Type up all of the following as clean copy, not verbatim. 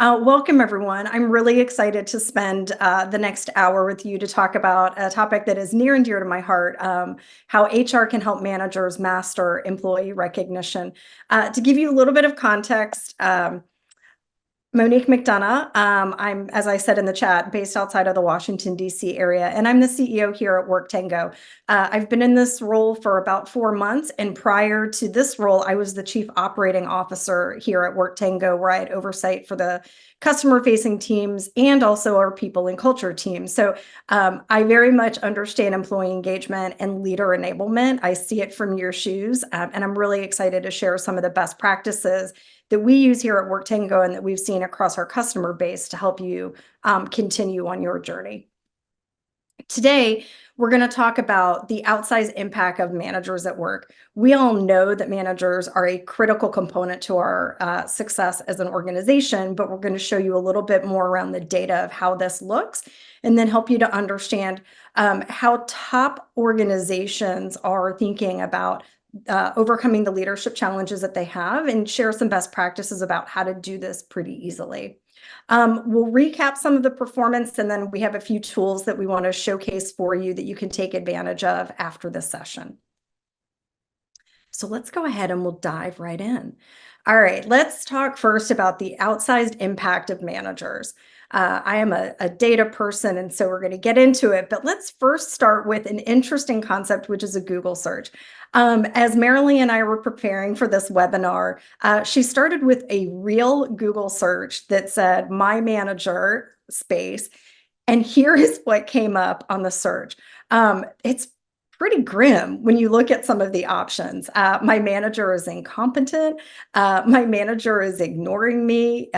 Welcome, everyone. I'm really excited to spend the next hour with you to talk about a topic that is near and dear to my heart, how HR can help managers master employee recognition. To give you a little bit of context, Monique McDonough. I'm, as I said in the chat, based outside of the Washington, D.C. area, and I'm the CEO here at WorkTango. I've been in this role for about 4 months, and prior to this role, I was the Chief Operating Officer here at WorkTango, where I had oversight for the customer-facing teams and also our people and culture team. So I very much understand employee engagement and leader enablement. I see it from your shoes, and I'm really excited to share some of the best practices that we use here at WorkTango and that we've seen across our customer base to help you continue on your journey. Today, we're going to talk about the outsized impact of managers at work. We all know that managers are a critical component to our success as an organization, but we're going to show you a little bit more around the data of how this looks, and then help you to understand how top organizations are thinking about overcoming the leadership challenges that they have, and share some best practices about how to do this pretty easily. We'll recap some of the performance, and then we have a few tools that we want to showcase for you that you can take advantage of after this session. So let's go ahead and we'll dive right in. All right, let's talk first about the outsized impact of managers. I am a data person, and so we're going to get into it, but let's first start with an interesting concept, which is a Google search. As Marilee and I were preparing for this webinar, she started with a real Google search that said, "my manager," space, and here is what came up on the search. It's pretty grim when you look at some of the options. My manager is incompetent. My manager is ignoring me,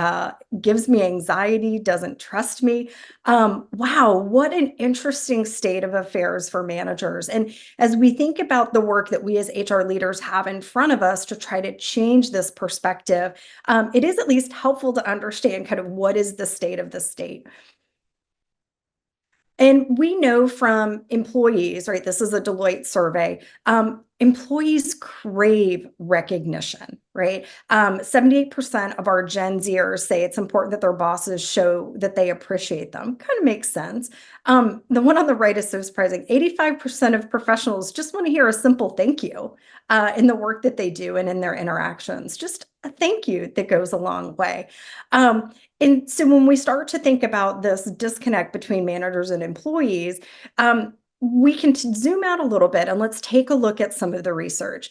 gives me anxiety, doesn't trust me. Wow, what an interesting state of affairs for managers. And as we think about the work that we as HR leaders have in front of us to try to change this perspective, it is at least helpful to understand kind of what is the state of the state. And we know from employees, right? This is a Deloitte survey. Employees crave recognition, right? 78% of our Gen Zers say it's important that their bosses show that they appreciate them. Kind of makes sense. The one on the right is so surprising. 85% of professionals just want to hear a simple thank you in the work that they do and in their interactions. Just a thank you that goes a long way. And so when we start to think about this disconnect between managers and employees, we can zoom out a little bit and let's take a look at some of the research.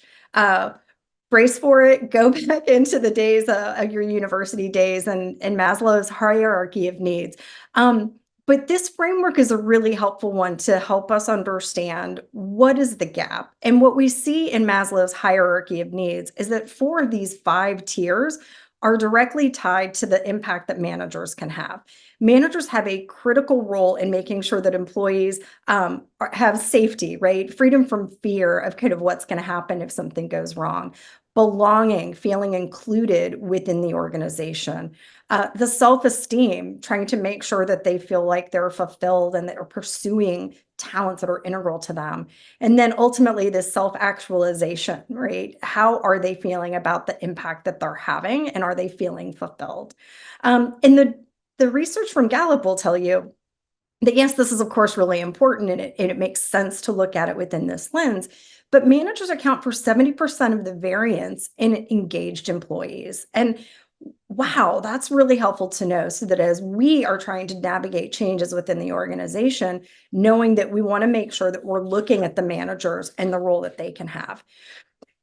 Brace for it, go back into the days of your university days and Maslow's hierarchy of needs. But this framework is a really helpful one to help us understand what is the gap. And what we see in Maslow's hierarchy of needs is that 4 of these 5 tiers are directly tied to the impact that managers can have. Managers have a critical role in making sure that employees have safety, right? Freedom from fear of kind of what's going to happen if something goes wrong. Belonging, feeling included within the organization. The self-esteem, trying to make sure that they feel like they're fulfilled and they're pursuing talents that are integral to them. And then ultimately the self-actualization, right? How are they feeling about the impact that they're having, and are they feeling fulfilled? And the research from Gallup will tell you that yes, this is of course really important, and it makes sense to look at it within this lens, but managers account for 70% of the variance in engaged employees. And wow, that's really helpful to know, so that as we are trying to navigate changes within the organization, knowing that we want to make sure that we're looking at the managers and the role that they can have.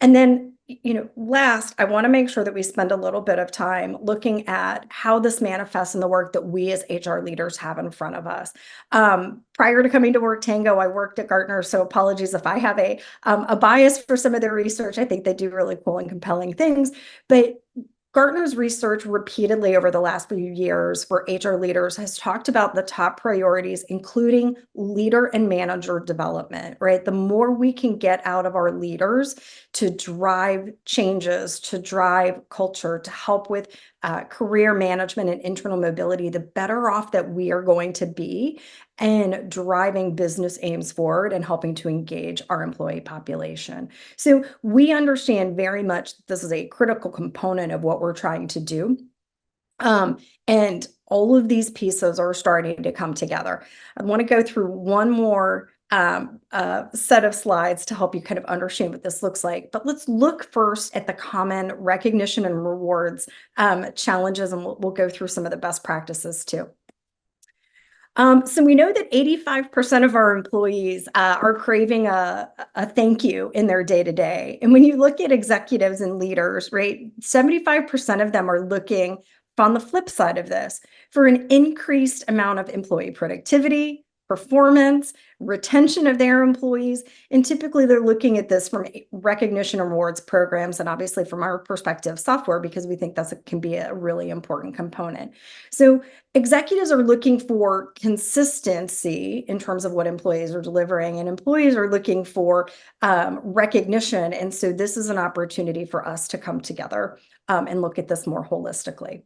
And then, last, I want to make sure that we spend a little bit of time looking at how this manifests in the work that we as HR leaders have in front of us. Prior to coming to WorkTango, I worked at Gartner, so apologies if I have a bias for some of their research. I think they do really cool and compelling things, but Gartner's research repeatedly over the last few years for HR leaders has talked about the top priorities, including leader and manager development, right? The more we can get out of our leaders to drive changes, to drive culture, to help with career management and internal mobility, the better off that we are going to be and driving business aims forward and helping to engage our employee population. So we understand very much this is a critical component of what we're trying to do. And all of these pieces are starting to come together. I want to go through one more set of slides to help you kind of understand what this looks like. But let's look first at the common recognition and rewards challenges, and we'll go through some of the best practices too. So we know that 85% of our employees are craving a thank you in their day-to-day. And when you look at executives and leaders, right, 75% of them are looking on the flip side of this for an increased amount of employee productivity, performance, retention of their employees. And typically they're looking at this from recognition and rewards programs, and obviously from our perspective, software, because we think that can be a really important component. So executives are looking for consistency in terms of what employees are delivering, and employees are looking for recognition. And so this is an opportunity for us to come together and look at this more holistically.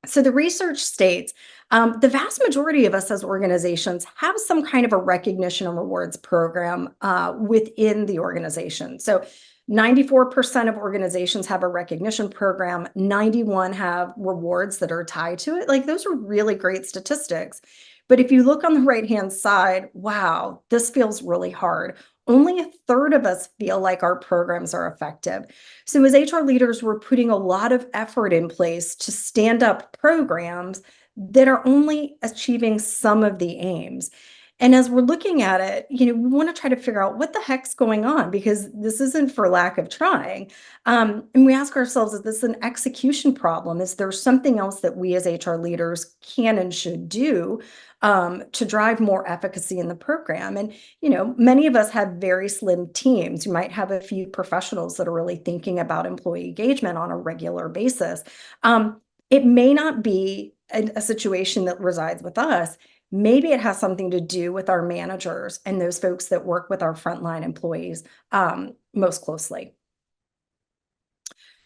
So the research states the vast majority of us as organizations have some kind of a recognition and rewards program within the organization. So 94% of organizations have a recognition program, 91 have rewards that are tied to it. Like, those are really great statistics. But if you look on the right-hand side, wow, this feels really hard. Only a third of us feel like our programs are effective. So as HR leaders, we're putting a lot of effort in place to stand up programs that are only achieving some of the aims. And as we're looking at it, we want to try to figure out what the heck's going on, because this isn't for lack of trying. And we ask ourselves, is this an execution problem? Is there something else that we as HR leaders can and should do to drive more efficacy in the program? And, many of us have very slim teams. You might have a few professionals that are really thinking about employee engagement on a regular basis. It may not be a situation that resides with us. Maybe it has something to do with our managers and those folks that work with our frontline employees most closely.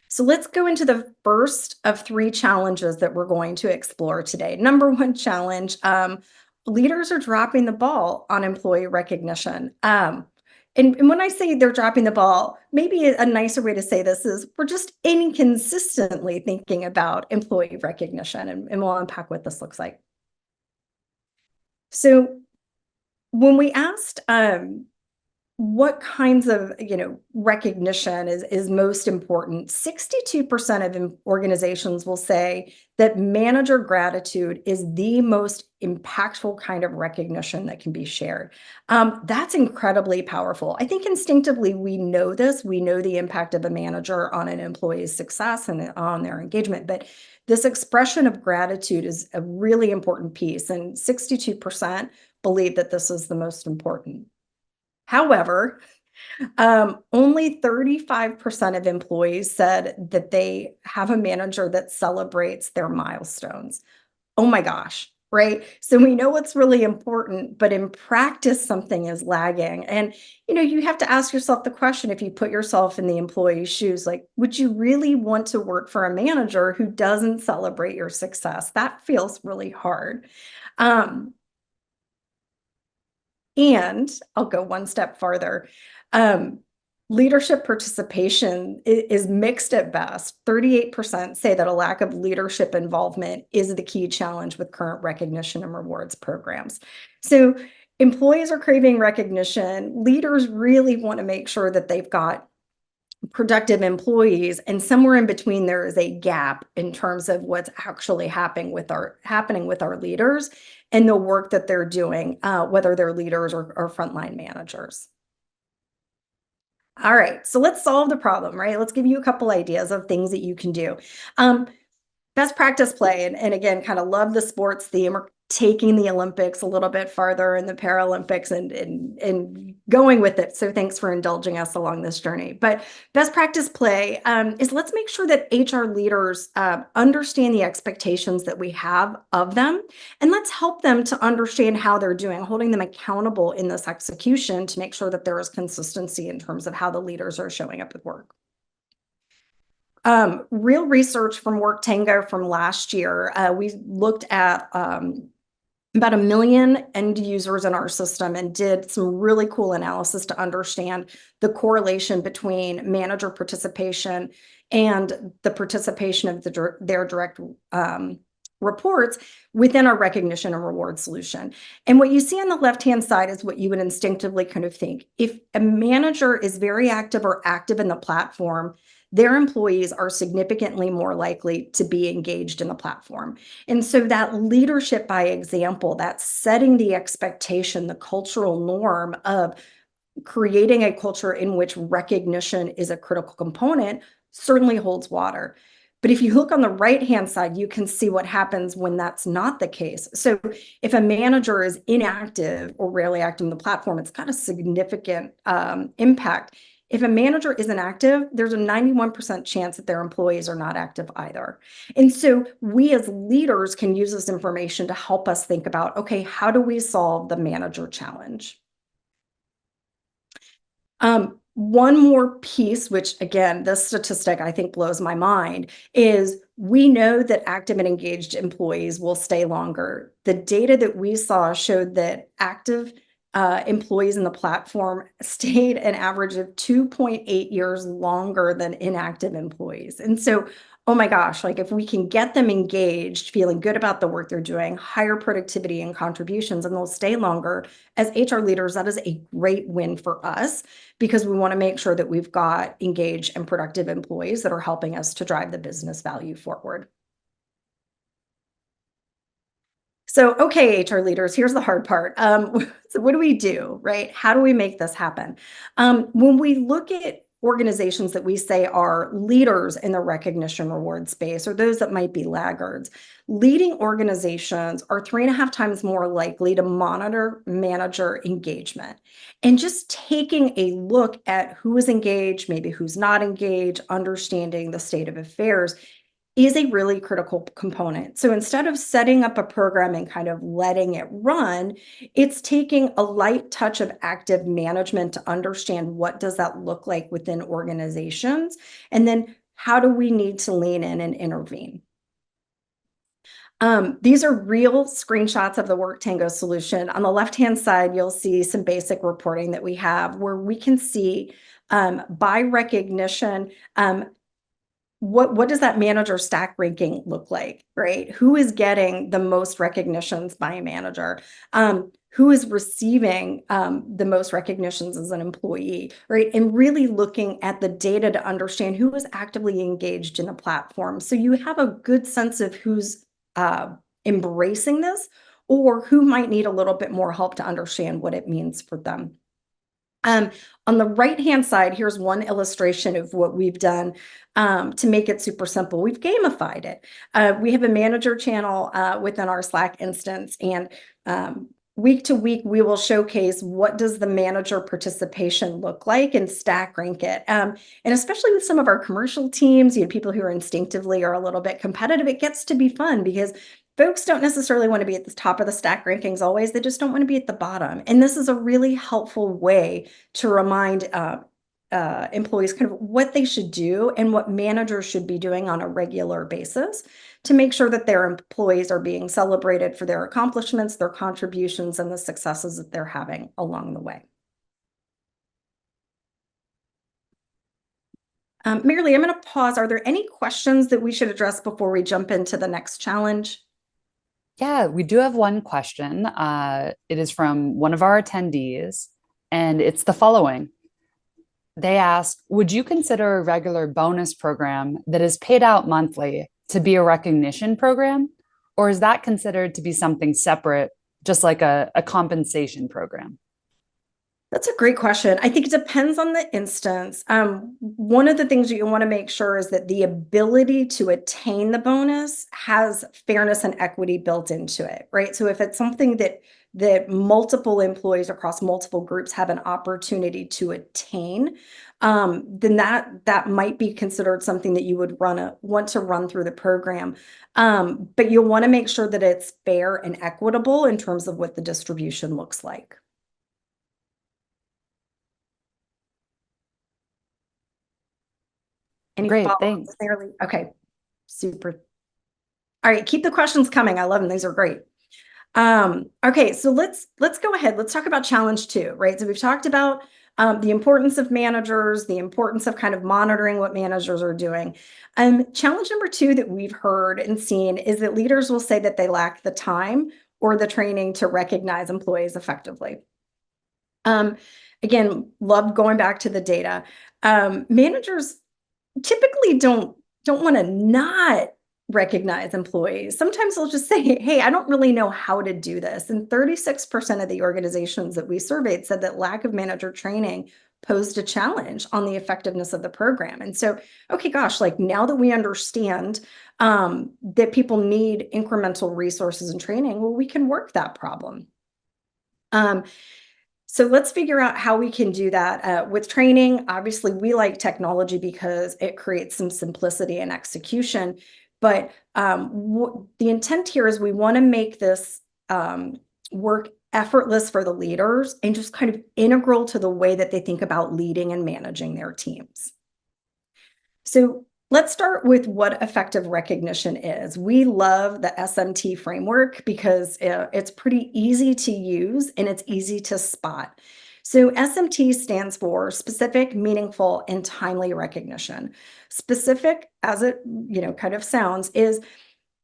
So let's go into the first of 3 challenges that we're going to explore today. Number 1 challenge, leaders are dropping the ball on employee recognition. And when I say they're dropping the ball, maybe a nicer way to say this is we're just inconsistently thinking about employee recognition, and we'll unpack what this looks like. So when we asked what kinds of recognition is most important, 62% of organizations will say that manager gratitude is the most impactful kind of recognition that can be shared. That's incredibly powerful. I think instinctively we know this. We know the impact of a manager on an employee's success and on their engagement, but this expression of gratitude is a really important piece, and 62% believe that this is the most important. However, only 35% of employees said that they have a manager that celebrates their milestones. Oh my gosh, right? So we know what's really important, but in practice, something is lagging. And, you have to ask yourself the question, if you put yourself in the employee's shoes, like, would you really want to work for a manager who doesn't celebrate your success? That feels really hard. And I'll go one step farther. Leadership participation is mixed at best. 38% say that a lack of leadership involvement is the key challenge with current recognition and rewards programs. So employees are craving recognition. Leaders really want to make sure that they've got productive employees, and somewhere in between there is a gap in terms of what's actually happening with our leaders and the work that they're doing, whether they're leaders or frontline managers. All right, so let's solve the problem, right? Let's give you a couple ideas of things that you can do. Best practice play, and again, kind of love the sports theme. We're taking the Olympics a little bit farther and the Paralympics and going with it. So thanks for indulging us along this journey. But best practice play is, let's make sure that HR leaders understand the expectations that we have of them, and let's help them to understand how they're doing, holding them accountable in this execution to make sure that there is consistency in terms of how the leaders are showing up at work. Real research from WorkTango from last year, we looked at about 1 million end users in our system and did some really cool analysis to understand the correlation between manager participation and the participation of their direct reports within our recognition and reward solution. And what you see on the left-hand side is what you would instinctively kind of think. If a manager is very active or active in the platform, their employees are significantly more likely to be engaged in the platform. And so that leadership by example, that's setting the expectation, the cultural norm of creating a culture in which recognition is a critical component, certainly holds water. But if you look on the right-hand side, you can see what happens when that's not the case. So if a manager is inactive or rarely active in the platform, it's got a significant impact. If a manager isn't active, there's a 91% chance that their employees are not active either. And so we as leaders can use this information to help us think about, okay, how do we solve the manager challenge? One more piece, which again, this statistic I think blows my mind, is we know that active and engaged employees will stay longer. The data that we saw showed that active employees in the platform stayed an average of 2.8 years longer than inactive employees. And so, oh my gosh, like if we can get them engaged, feeling good about the work they're doing, higher productivity and contributions, and they'll stay longer, as HR leaders, that is a great win for us because we want to make sure that we've got engaged and productive employees that are helping us to drive the business value forward. So, okay, HR leaders, here's the hard part. So what do we do, right? How do we make this happen? When we look at organizations that we say are leaders in the recognition reward space, or those that might be laggards, leading organizations are 3.5 times more likely to monitor manager engagement. And just taking a look at who is engaged, maybe who's not engaged, understanding the state of affairs is a really critical component. So instead of setting up a program and kind of letting it run, it's taking a light touch of active management to understand what does that look like within organizations, and then how do we need to lean in and intervene. These are real screenshots of the WorkTango solution. On the left-hand side, you'll see some basic reporting that we have where we can see by recognition, what does that manager stack ranking look like, right? Who is getting the most recognitions by a manager? Who is receiving the most recognitions as an employee, right? And really looking at the data to understand who is actively engaged in the platform. So you have a good sense of who's embracing this or who might need a little bit more help to understand what it means for them. On the right-hand side, here's one illustration of what we've done to make it super simple. We've gamified it. We have a manager channel within our Slack instance, and week to week, we will showcase what does the manager participation look like and stack rank it. And especially with some of our commercial teams, you have people who are instinctively or a little bit competitive, it gets to be fun because folks don't necessarily want to be at the top of the stack rankings always. They just don't want to be at the bottom. And this is a really helpful way to remind employees kind of what they should do and what managers should be doing on a regular basis to make sure that their employees are being celebrated for their accomplishments, their contributions, and the successes that they're having along the way. Marilee, I'm going to pause. Are there any questions that we should address before we jump into the next challenge? Yeah, we do have one question. It is from one of our attendees, and it's the following. They ask, would you consider a regular bonus program that is paid out monthly to be a recognition program? Or is that considered to be something separate, just like a compensation program? That's a great question. I think it depends on the instance. One of the things that you want to make sure is that the ability to attain the bonus has fairness and equity built into it, right? So if it's something that multiple employees across multiple groups have an opportunity to attain, then that might be considered something that you would want to run through the program. But you'll want to make sure that it's fair and equitable in terms of what the distribution looks like. Any Great, follow-ups, thanks. Marilee? Okay, super. All right, keep the questions coming. I love them. These are great. Okay, so let's go ahead. Let's talk about challenge 2, right? So we've talked about the importance of managers, the importance of kind of monitoring what managers are doing. Challenge number two that we've heard and seen is that leaders will say that they lack the time or the training to recognize employees effectively. Again, love going back to the data. Managers typically don't want to not recognize employees. Sometimes they'll just say, hey, I don't really know how to do this. And 36% of the organizations that we surveyed said that lack of manager training posed a challenge on the effectiveness of the program. And so, okay, gosh, like now that we understand that people need incremental resources and training, well, we can work that problem. So let's figure out how we can do that with training. Obviously, we like technology because it creates some simplicity and execution. But the intent here is we want to make this work effortless for the leaders and just kind of integral to the way that they think about leading and managing their teams. So let's start with what effective recognition is. We love the SMT framework because it's pretty easy to use and it's easy to spot. So SMT stands for specific, meaningful, and timely recognition. Specific, as it kind of sounds, is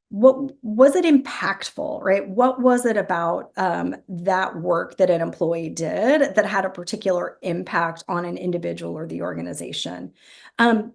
what was it impactful, right? What was it about that work that an employee did that had a particular impact on an individual or the organization?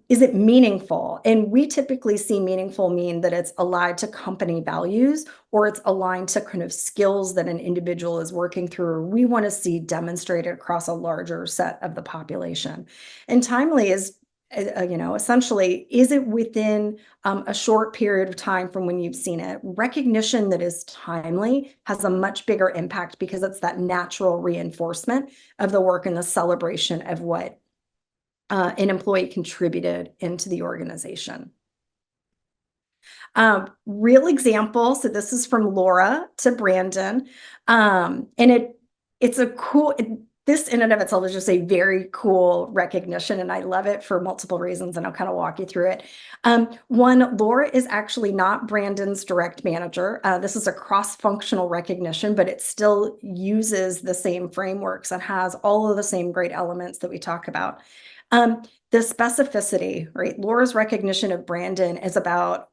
Is it meaningful? And we typically see meaningful mean that it's aligned to company values or it's aligned to kind of skills that an individual is working through, or we want to see demonstrated across a larger set of the population. And timely is essentially, is it within a short period of time from when you've seen it? Recognition that is timely has a much bigger impact because it's that natural reinforcement of the work and the celebration of what an employee contributed into the organization. Real example, so this is from Laura to Brandon, and it's a cool, this in and of itself is just a very cool recognition, and I love it for multiple reasons, and I'll kind of walk you through it. One, Laura is actually not Brandon's direct manager. This is a cross-functional recognition, but it still uses the same frameworks and has all of the same great elements that we talk about. The specificity, right? Laura's recognition of Brandon is about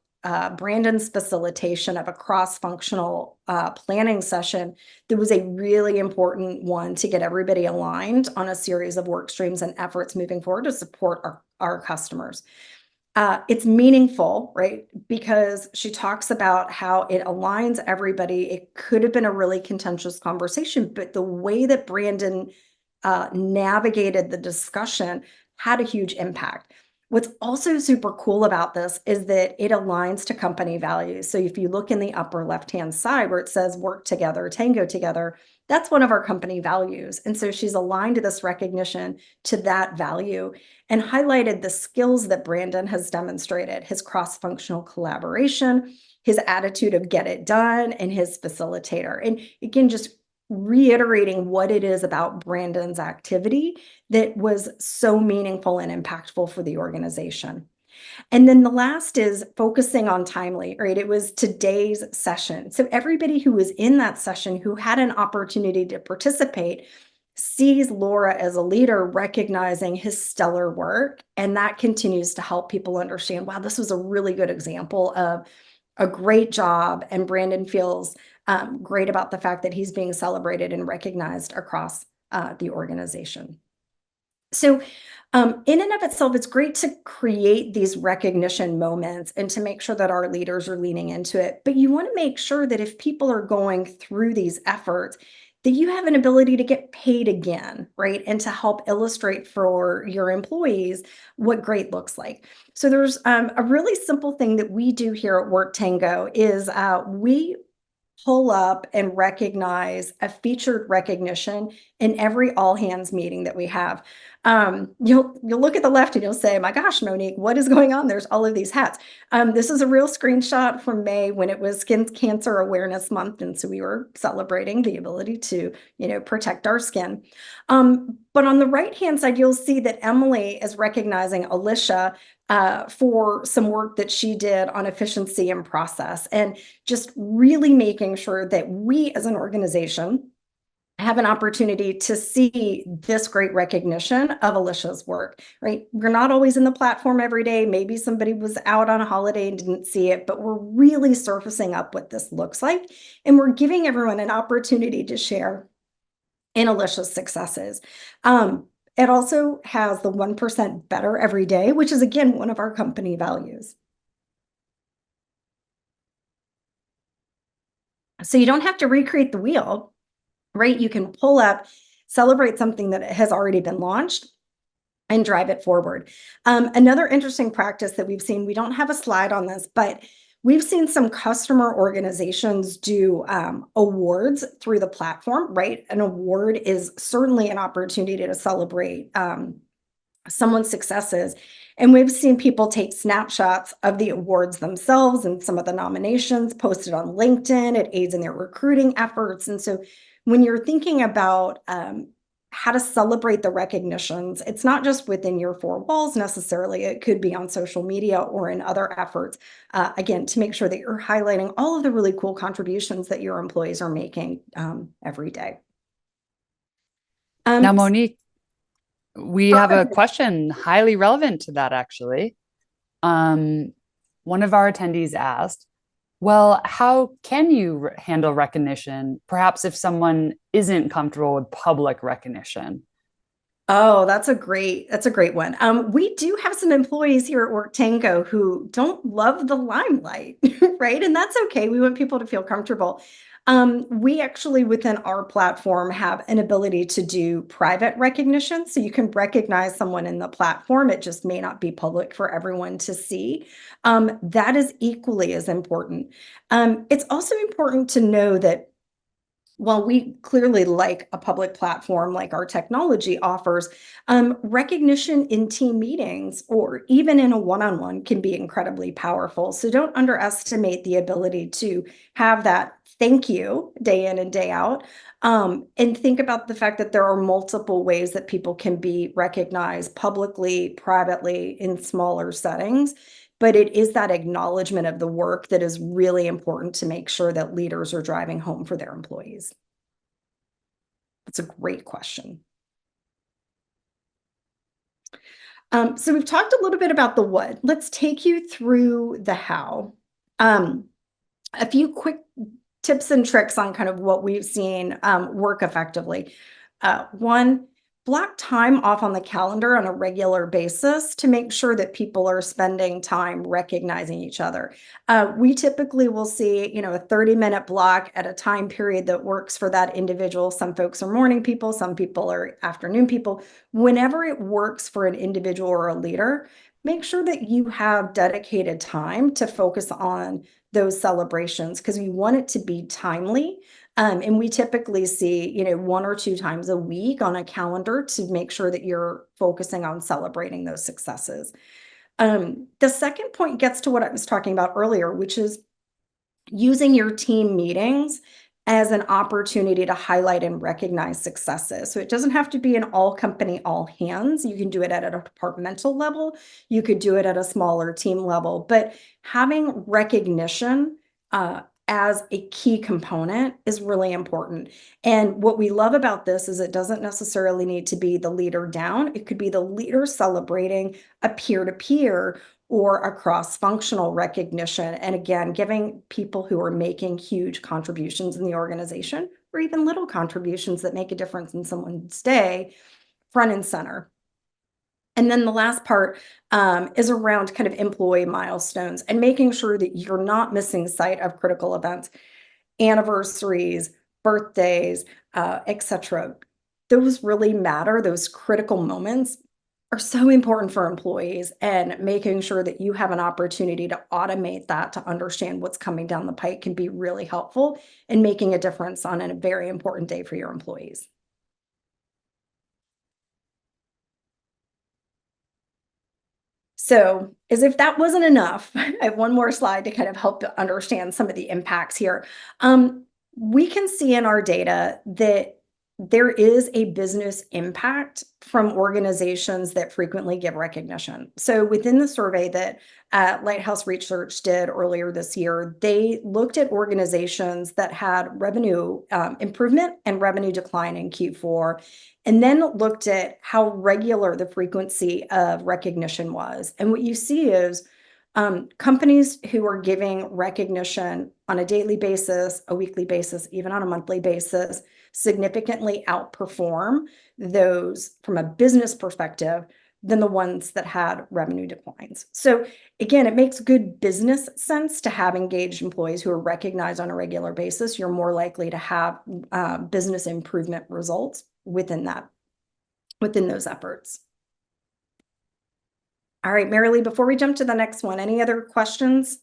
Brandon's facilitation of a cross-functional planning session that was a really important one to get everybody aligned on a series of work streams and efforts moving forward to support our customers. It's meaningful, right? Because she talks about how it aligns everybody. It could have been a really contentious conversation, but the way that Brandon navigated the discussion had a huge impact. What's also super cool about this is that it aligns to company values. So if you look in the upper left-hand side where it says work together, tango together, that's one of our company values. And so she's aligned this recognition to that value and highlighted the skills that Brandon has demonstrated, his cross-functional collaboration, his attitude of get it done, and his facilitator. And again, just reiterating what it is about Brandon's activity that was so meaningful and impactful for the organization. And then the last is focusing on timely, right? It was today's session. So everybody who was in that session who had an opportunity to participate sees Laura as a leader recognizing his stellar work. And that continues to help people understand, wow, this was a really good example of a great job. And Brandon feels great about the fact that he's being celebrated and recognized across the organization. So in and of itself, it's great to create these recognition moments and to make sure that our leaders are leaning into it. But you want to make sure that if people are going through these efforts, that you have an ability to get paid again, right? And to help illustrate for your employees what great looks like. So there's a really simple thing that we do here at WorkTango is we pull up and recognize a featured recognition in every all hands meeting that we have. You'll look at the left and you'll say, my gosh, Monique, what is going on? There's all of these hats. This is a real screenshot from May when it was Skin Cancer Awareness Month. And so we were celebrating the ability to, protect our skin. But on the right-hand side, you'll see that Emily is recognizing Alicia for some work that she did on efficiency and process, and just really making sure that we as an organization have an opportunity to see this great recognition of Alicia's work, right? We're not always in the platform every day. Maybe somebody was out on a holiday and didn't see it, but we're really surfacing up what this looks like. And we're giving everyone an opportunity to share in Alicia's successes. It also has the 1% better every day, which is, again, one of our company values. So you don't have to recreate the wheel, right? You can pull up, celebrate something that has already been launched, and drive it forward. Another interesting practice that we've seen, we don't have a slide on this, but we've seen some customer organizations do awards through the platform, right? An award is certainly an opportunity to celebrate someone's successes. And we've seen people take snapshots of the awards themselves and some of the nominations posted on LinkedIn. It aids in their recruiting efforts. And so when you're thinking about how to celebrate the recognitions, it's not just within your four walls necessarily. It could be on social media or in other efforts, again, to make sure that you're highlighting all of the really cool contributions that your employees are making every day. Now, Monique, we have a question highly relevant to that, actually. One of our attendees asked, well, how can you handle recognition, perhaps if someone isn't comfortable with public recognition? Oh, that's a great one. We do have some employees here at WorkTango who don't love the limelight, right? And that's okay. We want people to feel comfortable. We actually, within our platform, have an ability to do private recognition. So you can recognize someone in the platform. It just may not be public for everyone to see. That is equally as important. It's also important to know that while we clearly like a public platform like our technology offers, recognition in team meetings or even in a one-on-one can be incredibly powerful. So don't underestimate the ability to have that thank you day in and day out. And think about the fact that there are multiple ways that people can be recognized publicly, privately, in smaller settings. But it is that acknowledgement of the work that is really important to make sure that leaders are driving home for their employees. That's a great question. So we've talked a little bit about the what. Let's take you through the how. A few quick tips and tricks on kind of what we've seen work effectively. One, block time off on the calendar on a regular basis to make sure that people are spending time recognizing each other. We typically will see, a 30-minute block at a time period that works for that individual. Some folks are morning people, some people are afternoon people. Whenever it works for an individual or a leader, make sure that you have dedicated time to focus on those celebrations because we want it to be timely. And we typically see, 1 or 2 times a week on a calendar to make sure that you're focusing on celebrating those successes. The second point gets to what I was talking about earlier, which is using your team meetings as an opportunity to highlight and recognize successes. So it doesn't have to be an all company, all hands. You can do it at a departmental level. You could do it at a smaller team level, but having recognition as a key component is really important. And what we love about this is it doesn't necessarily need to be the leader down. It could be the leader celebrating a peer-to-peer or a cross-functional recognition. And again, giving people who are making huge contributions in the organization or even little contributions that make a difference in someone's day front and center. And then the last part is around kind of employee milestones and making sure that you're not missing sight of critical events, anniversaries, birthdays, etc. Those really matter. Those critical moments are so important for employees, and making sure that you have an opportunity to automate that to understand what's coming down the pike can be really helpful in making a difference on a very important day for your employees. So as if that wasn't enough, I have one more slide to kind of help to understand some of the impacts here. We can see in our data that there is a business impact from organizations that frequently give recognition. So within the survey that Lighthouse Research did earlier this year, they looked at organizations that had revenue improvement and revenue decline in Q4, and then looked at how regular the frequency of recognition was. And what you see is companies who are giving recognition on a daily basis, a weekly basis, even on a monthly basis, significantly outperform those from a business perspective than the ones that had revenue declines. So again, it makes good business sense to have engaged employees who are recognized on a regular basis. You're more likely to have business improvement results within those efforts. All right, Marilee, before we jump to the next one, any other questions?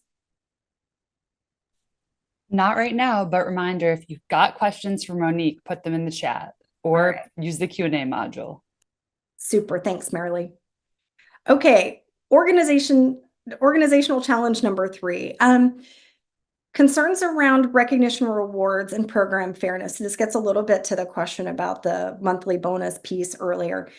Not right now, but reminder, if you've got questions for Monique, put them in the chat or use the Q&A module. Super, thanks, Marilee. Okay, organizational challenge number 3. Concerns around recognition, rewards, and program fairness. This gets a little bit to the question about the monthly bonus piece earlier.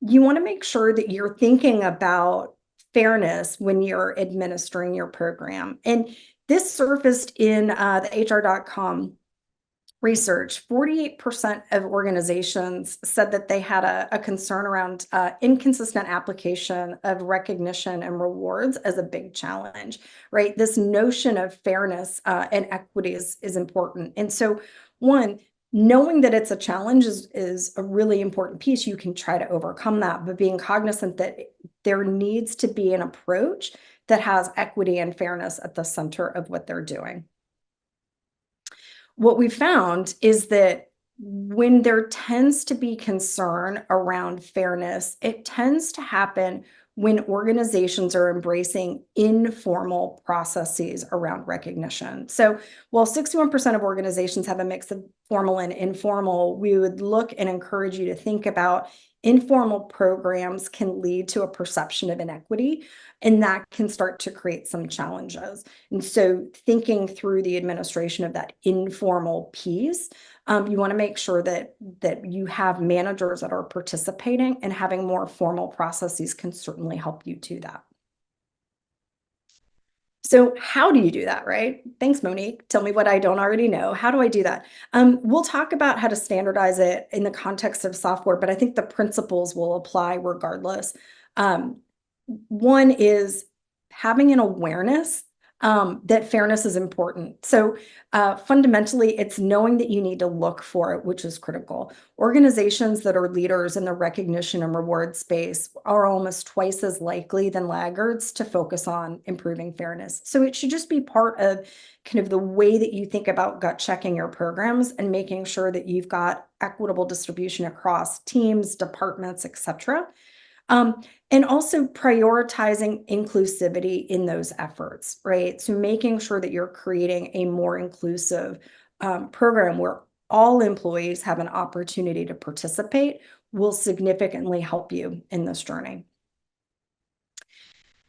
You want to make sure that you're thinking about fairness when you're administering your program. And this surfaced in the HR.com research. 48% of organizations said that they had a concern around inconsistent application of recognition and rewards as a big challenge, right? This notion of fairness and equity is important. And so, one, knowing that it's a challenge is a really important piece. You can try to overcome that, but being cognizant that there needs to be an approach that has equity and fairness at the center of what they're doing. What we found is that when there tends to be concern around fairness, it tends to happen when organizations are embracing informal processes around recognition. So while 61% of organizations have a mix of formal and informal, we would look and encourage you to think about informal programs can lead to a perception of inequity, and that can start to create some challenges. And so thinking through the administration of that informal piece, you want to make sure that you have managers that are participating, and having more formal processes can certainly help you do that. So how do you do that, right? Thanks, Monique. Tell me what I don't already know. How do I do that? We'll talk about how to standardize it in the context of software, but I think the principles will apply regardless. One is having an awareness that fairness is important. So fundamentally, it's knowing that you need to look for it, which is critical. Organizations that are leaders in the recognition and reward space are almost twice as likely than laggards to focus on improving fairness. So it should just be part of kind of the way that you think about gut checking your programs and making sure that you've got equitable distribution across teams, departments, et cetera. And also prioritizing inclusivity in those efforts, right? So making sure that you're creating a more inclusive program where all employees have an opportunity to participate will significantly help you in this journey.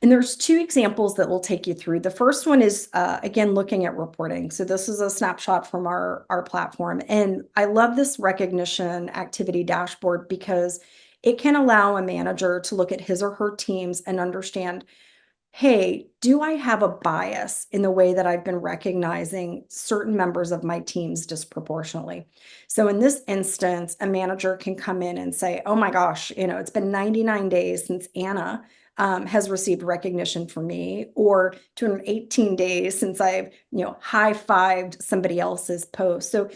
And there's 2 examples that we'll take you through. The first one is, again, looking at reporting. So this is a snapshot from our platform. And I love this recognition activity dashboard because it can allow a manager to look at his or her teams and understand, hey, do I have a bias in the way that I've been recognizing certain members of my teams disproportionately? So in this instance, a manager can come in and say, oh my gosh, it's been 99 days since Anna has received recognition from me, or 218 days since I've, high-fived somebody else's post. So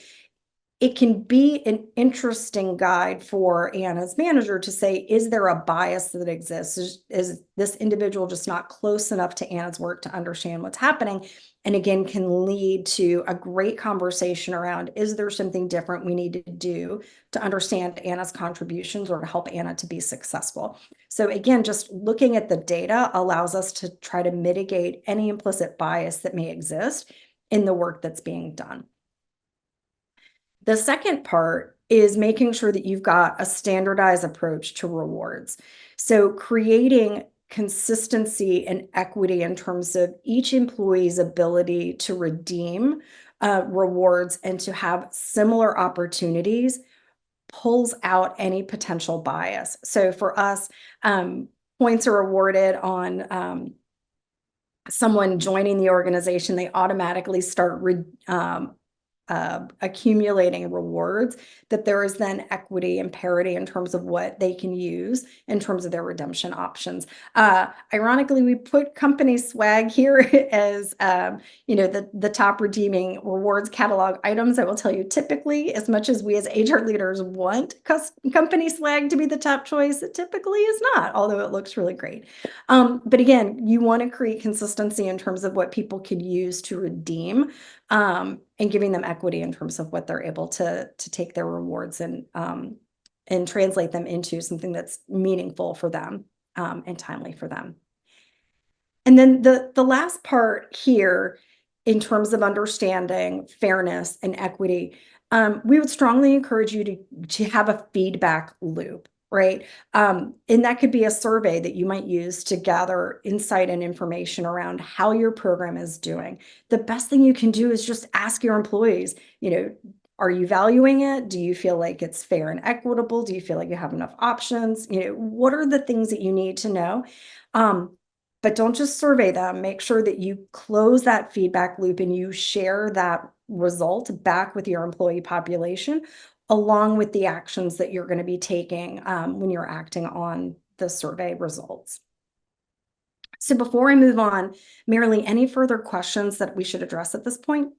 it can be an interesting guide for Anna's manager to say, is there a bias that exists? Is this individual just not close enough to Anna's work to understand what's happening? And again, can lead to a great conversation around, is there something different we need to do to understand Anna's contributions or to help Anna to be successful? So again, just looking at the data allows us to try to mitigate any implicit bias that may exist in the work that's being done. The second part is making sure that you've got a standardized approach to rewards. So creating consistency and equity in terms of each employee's ability to redeem rewards and to have similar opportunities pulls out any potential bias. So for us, points are awarded on someone joining the organization. They automatically start accumulating rewards, that there is then equity and parity in terms of what they can use in terms of their redemption options. Ironically, we put company swag here as the top redeeming rewards catalog items. I will tell you, typically, as much as we as HR leaders want company swag to be the top choice, it typically is not, although it looks really great. But again, you want to create consistency in terms of what people could use to redeem, and giving them equity in terms of what they're able to take their rewards and translate them into something that's meaningful for them, and timely for them. And then the last part here, in terms of understanding fairness and equity, we would strongly encourage you to have a feedback loop, right? And that could be a survey that you might use to gather insight and information around how your program is doing. The best thing you can do is just ask your employees, are you valuing it? Do you feel like it's fair and equitable? Do you feel like you have enough options? What are the things that you need to know? But don't just survey them. Make sure that you close that feedback loop and you share that result back with your employee population, along with the actions that you're going to be taking when you're acting on the survey results. So before I move on, Marilee, any further questions that we should address at this point?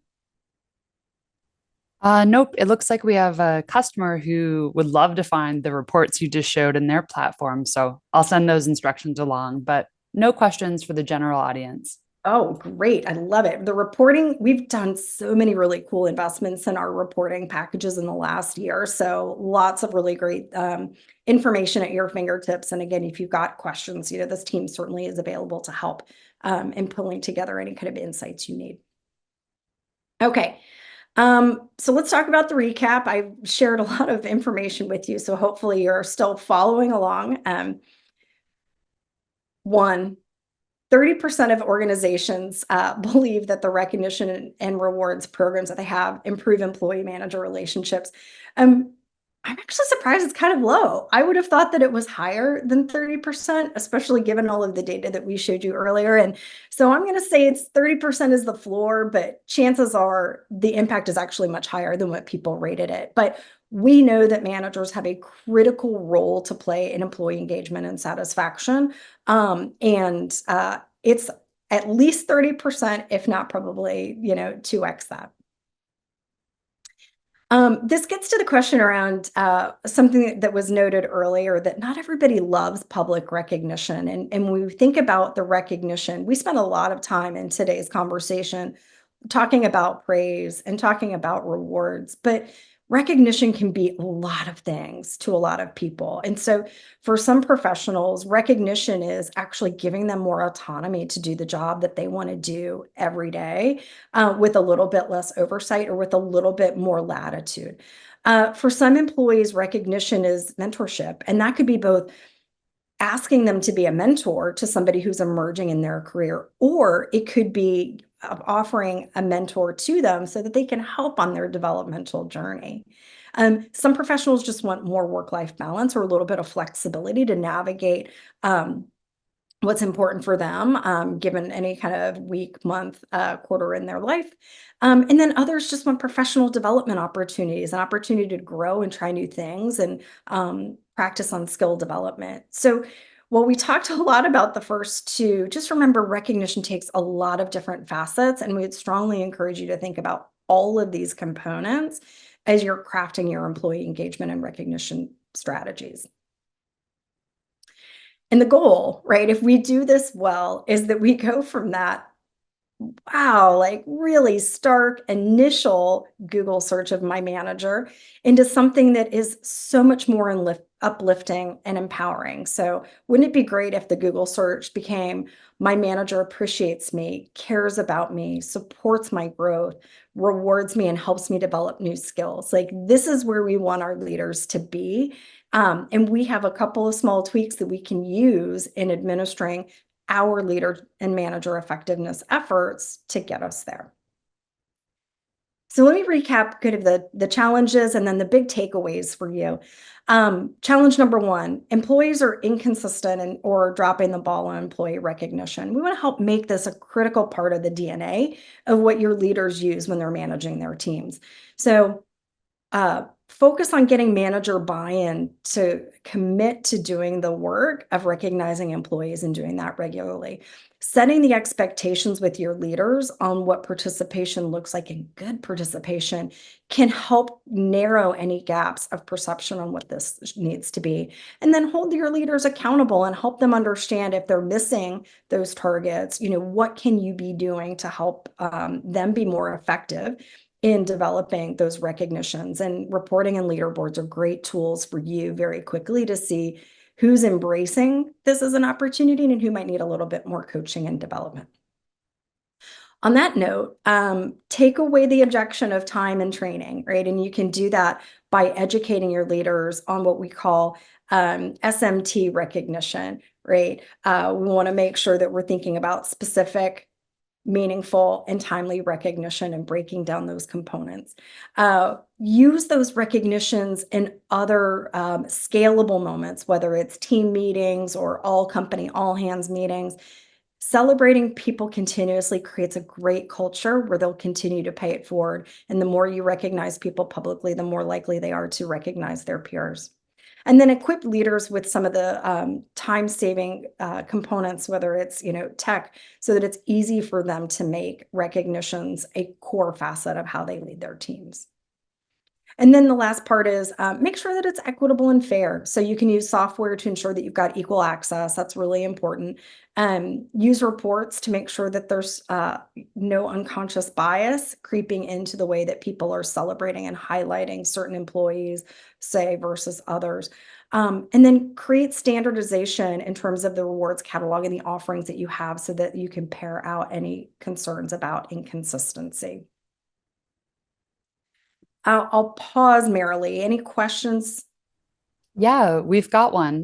Nope. It looks like we have a customer who would love to find the reports you just showed in their platform. So I'll send those instructions along, but no questions for the general audience. Oh, great. I love it. The reporting, we've done so many really cool investments in our reporting packages in the last year. So lots of really great information at your fingertips. And again, if you've got questions, this team certainly is available to help in pulling together any kind of insights you need. Okay. So let's talk about the recap. I've shared a lot of information with you, so hopefully you're still following along. 30% of organizations believe that the recognition and rewards programs that they have improve employee manager relationships. I'm actually surprised it's kind of low. I would have thought that it was higher than 30%, especially given all of the data that we showed you earlier. And so I'm going to say it's 30% is the floor, but chances are the impact is actually much higher than what people rated it. But we know that managers have a critical role to play in employee engagement and satisfaction. And it's at least 30%, if not probably, 2x that. This gets to the question around something that was noted earlier, that not everybody loves public recognition. And when we think about the recognition, we spend a lot of time in today's conversation talking about praise and talking about rewards, but recognition can be a lot of things to a lot of people. And so for some professionals, recognition is actually giving them more autonomy to do the job that they want to do every day, with a little bit less oversight or with a little bit more latitude. For some employees, recognition is mentorship, and that could be both asking them to be a mentor to somebody who's emerging in their career, or it could be offering a mentor to them so that they can help on their developmental journey. Some professionals just want more work-life balance or a little bit of flexibility to navigate what's important for them, given any kind of week, month, quarter in their life. And then others just want professional development opportunities, an opportunity to grow and try new things and practice on skill development. So while we talked a lot about the first two, just remember recognition takes a lot of different facets, and we would strongly encourage you to think about all of these components as you're crafting your employee engagement and recognition strategies. And the goal, right, if we do this well, is that we go from that, wow, like really stark initial Google search of my manager into something that is so much more uplifting and empowering. So wouldn't it be great if the Google search became, my manager appreciates me, cares about me, supports my growth, rewards me, and helps me develop new skills? Like, this is where we want our leaders to be. And we have a couple of small tweaks that we can use in administering our leader and manager effectiveness efforts to get us there. So let me recap kind of the challenges and then the big takeaways for you. Challenge number one, employees are inconsistent or dropping the ball on employee recognition. We want to help make this a critical part of the DNA of what your leaders use when they're managing their teams. So focus on getting manager buy-in to commit to doing the work of recognizing employees and doing that regularly. Setting the expectations with your leaders on what participation looks like and good participation can help narrow any gaps of perception on what this needs to be. And then hold your leaders accountable and help them understand if they're missing those targets, what can you be doing to help them be more effective in developing those recognitions. And reporting and leaderboards are great tools for you very quickly to see who's embracing this as an opportunity and who might need a little bit more coaching and development. On that note, take away the objection of time and training, right? And you can do that by educating your leaders on what we call SMT recognition, right? We want to make sure that we're thinking about specific, meaningful, and timely recognition and breaking down those components. Use those recognitions in other scalable moments, whether it's team meetings or all company, all hands meetings. Celebrating people continuously creates a great culture where they'll continue to pay it forward. And the more you recognize people publicly, the more likely they are to recognize their peers. And then equip leaders with some of the time-saving components, whether it's tech, so that it's easy for them to make recognitions a core facet of how they lead their teams. And then the last part is make sure that it's equitable and fair. So you can use software to ensure that you've got equal access. That's really important. Use reports to make sure that there's no unconscious bias creeping into the way that people are celebrating and highlighting certain employees, say, versus others. And then create standardization in terms of the rewards catalog and the offerings that you have so that you can pair out any concerns about inconsistency. I'll pause merrily. Any questions? Yeah, we've got one.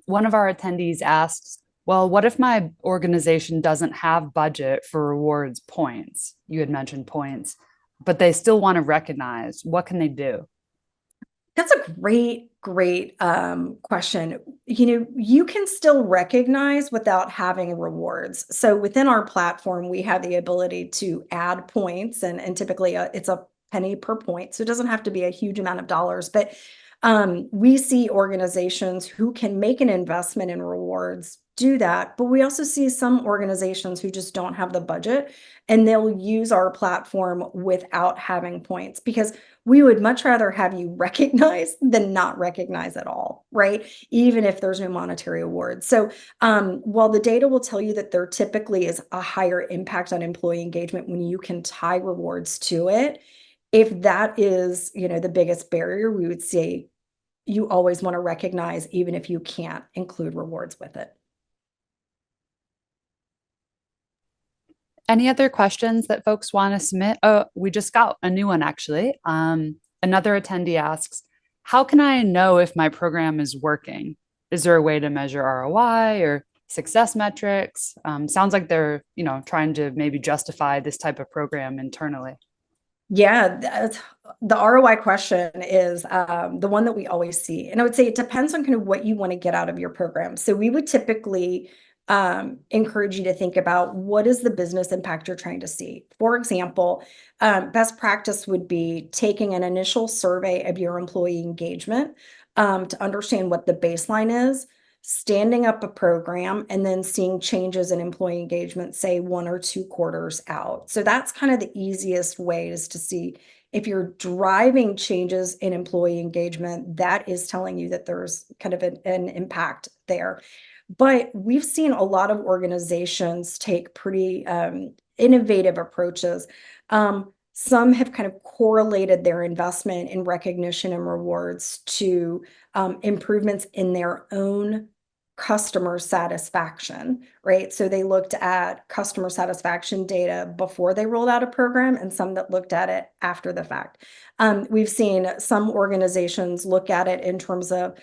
One of our attendees asks, well, what if my organization doesn't have budget for rewards points? You had mentioned points, but they still want to recognize. What can they do? That's a great question. You can still recognize without having rewards. So within our platform, we have the ability to add points, and typically it's a penny per point. So it doesn't have to be a huge amount of dollars, but we see organizations who can make an investment in rewards do that. But we also see some organizations who just don't have the budget and they'll use our platform without having points, because we would much rather have you recognize than not recognize at all, right? Even if there's no monetary award. So while the data will tell you that there typically is a higher impact on employee engagement when you can tie rewards to it, if that is, the biggest barrier, we would say you always want to recognize even if you can't include rewards with it. Any other questions that folks want to submit? Oh, we just got a new one actually. Another attendee asks, how can I know if my program is working? Is there a way to measure ROI or success metrics? Sounds like they're, trying to maybe justify this type of program internally. Yeah, the ROI question is the one that we always see. And I would say it depends on kind of what you want to get out of your program. So we would typically encourage you to think about what is the business impact you're trying to see. For example, best practice would be taking an initial survey of your employee engagement to understand what the baseline is, standing up a program, and then seeing changes in employee engagement, say 1 or 2 quarters out. So that's kind of the easiest way, is to see if you're driving changes in employee engagement, that is telling you that there's kind of an impact there. But we've seen a lot of organizations take pretty innovative approaches. Some have kind of correlated their investment in recognition and rewards to improvements in their own customer satisfaction, right? So they looked at customer satisfaction data before they rolled out a program, and some that looked at it after the fact. We've seen some organizations look at it in terms of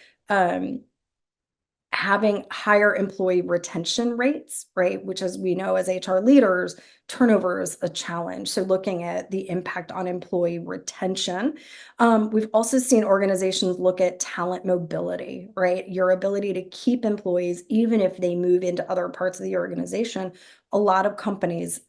having higher employee retention rates, right? Which, as we know, as HR leaders, turnover is a challenge. So looking at the impact on employee retention. We've also seen organizations look at talent mobility, right? Your ability to keep employees, even if they move into other parts of the organization. A lot of companies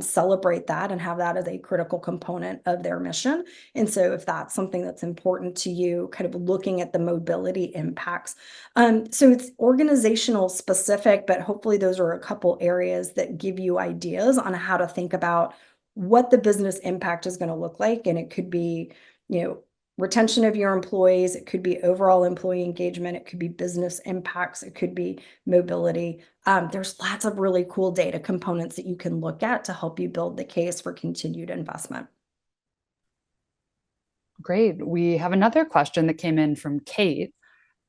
celebrate that and have that as a critical component of their mission. And so if that's something that's important to you, kind of looking at the mobility impacts. So it's organizational specific, but hopefully those are a couple areas that give you ideas on how to think about what the business impact is going to look like. And it could be, retention of your employees, it could be overall employee engagement, it could be business impacts, it could be mobility. There's lots of really cool data components that you can look at to help you build the case for continued investment. Great. We have another question that came in from Kate.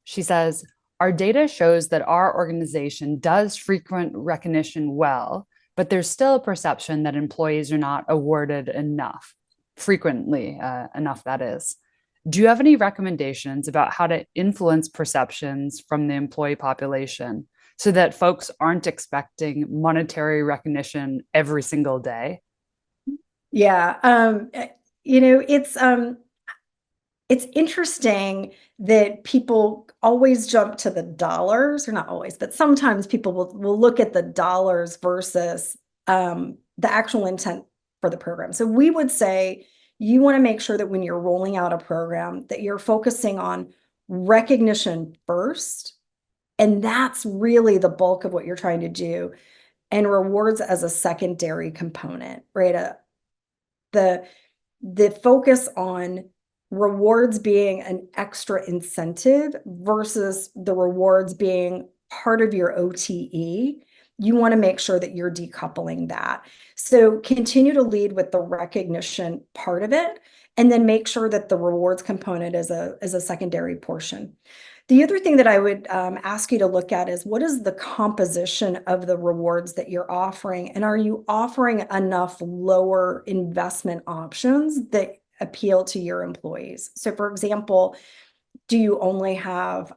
She says, our data shows that our organization does frequent recognition well, but there's still a perception that employees are not awarded enough, frequently enough, that is. Do you have any recommendations about how to influence perceptions from the employee population so that folks aren't expecting monetary recognition every single day? Yeah, it's interesting that people always jump to the dollars, or not always, but sometimes people will look at the dollars versus the actual intent for the program. So we would say you want to make sure that when you're rolling out a program that you're focusing on recognition first, and that's really the bulk of what you're trying to do, and rewards as a secondary component, right? The focus on rewards being an extra incentive versus the rewards being part of your OTE, you want to make sure that you're decoupling that. So continue to lead with the recognition part of it, and then make sure that the rewards component is a secondary portion. The other thing that I would ask you to look at is what is the composition of the rewards that you're offering, and are you offering enough lower investment options that appeal to your employees? So for example, do you only have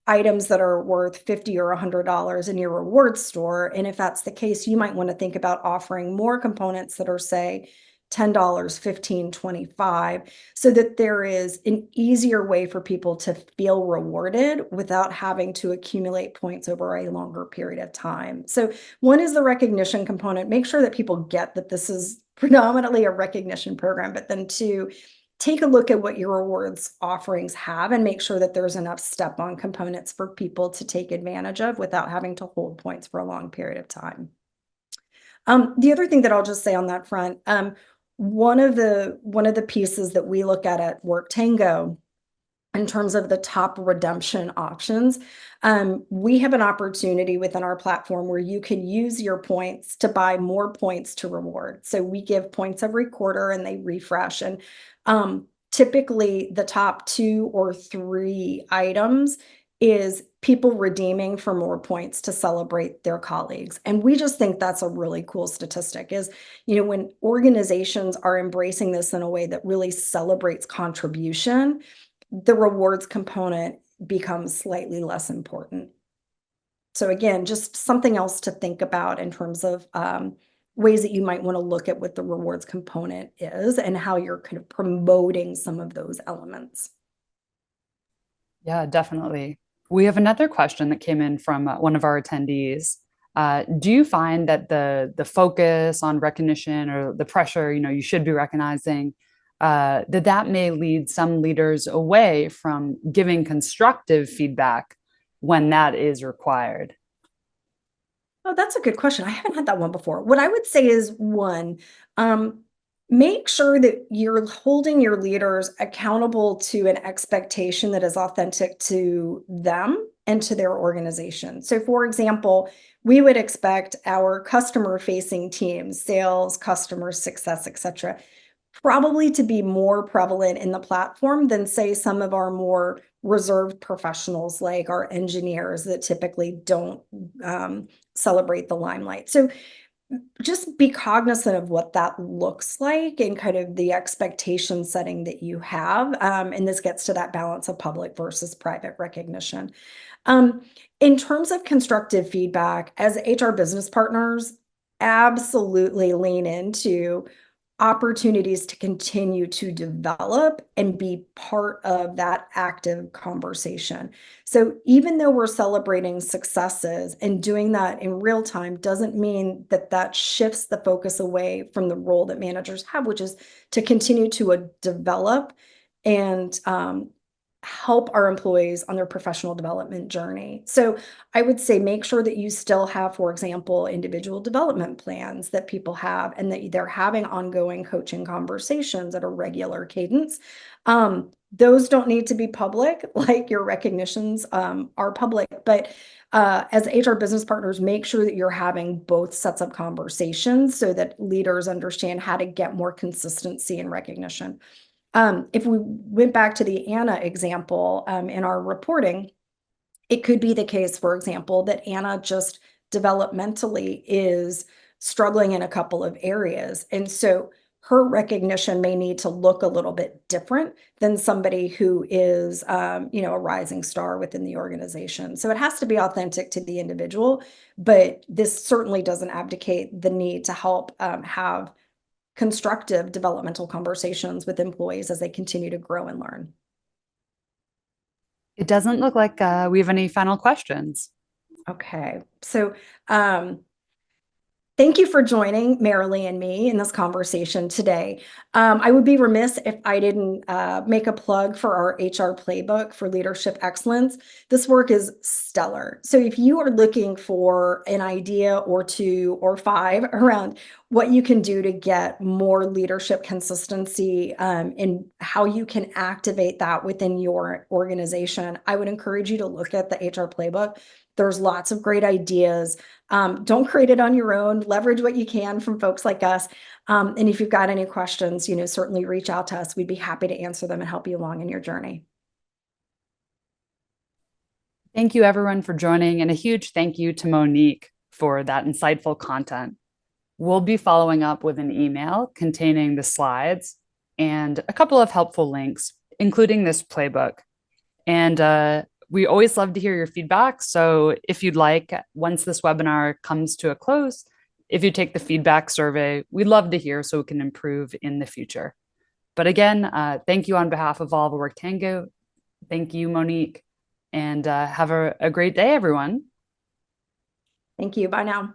items that are worth $50 or $100 in your rewards store? And if that's the case, you might want to think about offering more components that are, say, $10, $15, $25, so that there is an easier way for people to feel rewarded without having to accumulate points over a longer period of time. So one is the recognition component. Make sure that people get that this is predominantly a recognition program, but then two, take a look at what your rewards offerings have and make sure that there's enough step-on components for people to take advantage of without having to hold points for a long period of time. The other thing that I'll just say on that front, one of the pieces that we look at WorkTango in terms of the top redemption options, we have an opportunity within our platform where you can use your points to buy more points to reward. So we give points every quarter and they refresh. And typically the top 2 or 3 items is people redeeming for more points to celebrate their colleagues. And we just think that's a really cool statistic is, when organizations are embracing this in a way that really celebrates contribution, the rewards component becomes slightly less important. So again, just something else to think about in terms of ways that you might want to look at what the rewards component is and how you're kind of promoting some of those elements. Yeah, definitely. We have another question that came in from one of our attendees. Do you find that the focus on recognition or the pressure, you should be recognizing, that may lead some leaders away from giving constructive feedback when that is required? Oh, that's a good question. I haven't had that one before. What I would say is one, make sure that you're holding your leaders accountable to an expectation that is authentic to them and to their organization. So for example, we would expect our customer-facing teams, sales, customer success, et cetera, probably to be more prevalent in the platform than, say, some of our more reserved professionals like our engineers that typically don't celebrate the limelight. So just be cognizant of what that looks like and kind of the expectation setting that you have. And this gets to that balance of public versus private recognition. Um, in terms of constructive feedback, as HR business partners, absolutely lean into opportunities to continue to develop and be part of that active conversation. So even though we're celebrating successes and doing that in real time doesn't mean that that shifts the focus away from the role that managers have, which is to continue to develop and help our employees on their professional development journey. So I would say make sure that you still have, for example, individual development plans that people have and that they're having ongoing coaching conversations at a regular cadence. Those don't need to be public, like your recognitions are public, but as HR business partners, make sure that you're having both sets of conversations so that leaders understand how to get more consistency and recognition. If we went back to the Anna example in our reporting, it could be the case, for example, that Anna just developmentally is struggling in a couple of areas. And so her recognition may need to look a little bit different than somebody who is, a rising star within the organization. So it has to be authentic to the individual, but this certainly doesn't abdicate the need to help have constructive developmental conversations with employees as they continue to grow and learn. It doesn't look like we have any final questions. Okay, so thank you for joining Marilee and me in this conversation today. I would be remiss if I didn't make a plug for our HR playbook for leadership excellence. This work is stellar. So if you are looking for an idea or two or five around what you can do to get more leadership consistency and how you can activate that within your organization, I would encourage you to look at the HR playbook. There's lots of great ideas. Don't create it on your own. Leverage what you can from folks like us. And if you've got any questions, certainly reach out to us. We'd be happy to answer them and help you along in your journey. Thank you, everyone, for joining, and a huge thank you to Monique for that insightful content. We'll be following up with an email containing the slides and a couple of helpful links, including this playbook. And we always love to hear your feedback. So if you'd like, once this webinar comes to a close, if you take the feedback survey, we'd love to hear so we can improve in the future. But again, thank you on behalf of all the WorkTango. Thank you, Monique, and have a great day, everyone. Thank you. Bye now.